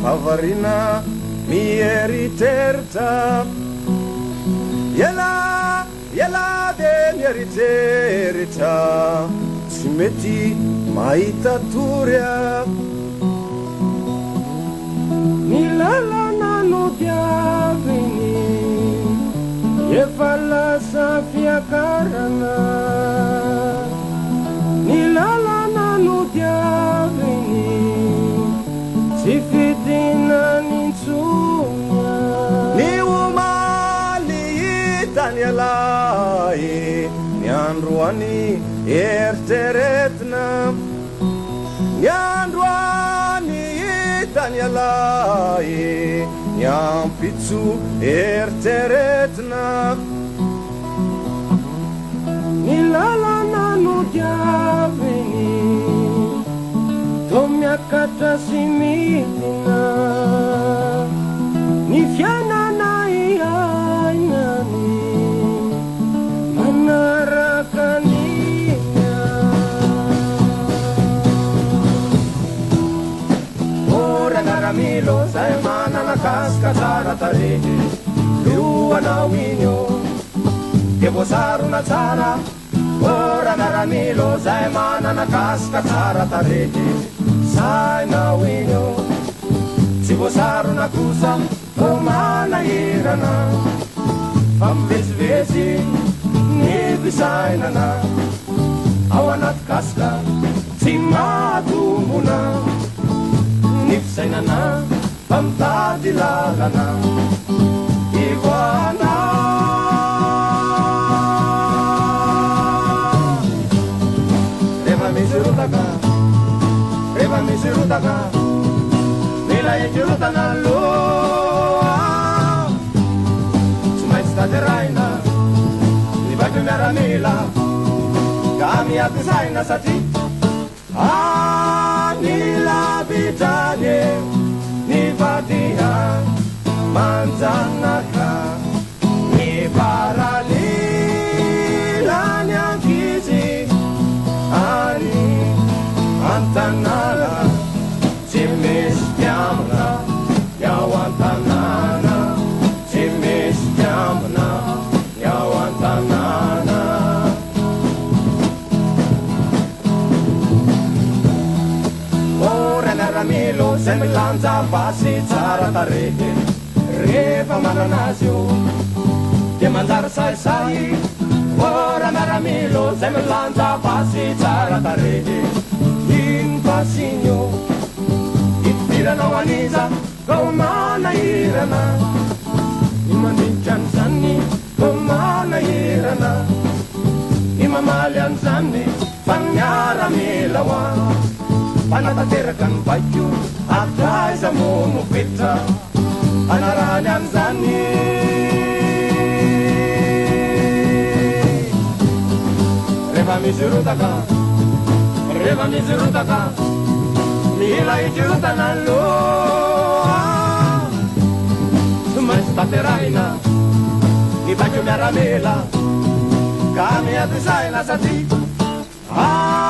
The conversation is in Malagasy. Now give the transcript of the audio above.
favarina mieritreritra ela de mieritreritra tsy mety mahita torya ny lalana no diaviny efa lasa fiakarana ny lalana no diaviny tsy fidina nintsona ny omaly hitany alay ny androany eritreretina ny androany hitany alay ny ampitso eritreretina ny lalana no diaviny to miakatra sy midina ny fianana ihainany manaraka nina orangaramilo zay manana kasika tsara tarehy loanao inyo de voasarona tsara orangaramilo zay manana kasika tsara tarehy sainao inyo tsy voasarona kosa to manahirana fa mivezivezy ny fisainana ao anaty kasika tsy matombona ny fisainana fa mitady lalana ivoana rehefa misy rotaka rehefa misy rotaka mila ekirotana loa tsy maintsy tateraina ny vaky miaramila ka miapisaina satria anila vitranye ny fatiha manjanaka ny paralila ny ankizy any antanala tsy misy piamana yao antanana tsy misy piamana yao antanana orangaramilo zay milanja basy tsara tarehy rehefa mananazy io de manjary saisay orangaramilo zay milanja basy tsara tarehy iny basinyo itiviranao aniza kao manahirana ny mandinitra an'izany kao manahirana ny mamaly an'izany fa miaramila hoa panatateraka ny vaiko ataiza mono fetra anarany an'izany rehefa misy rotaka rehefa misy rotaka mila ikirotana loa tsy maintsy tateraina ny vaiko miaramila ka miapisaina satria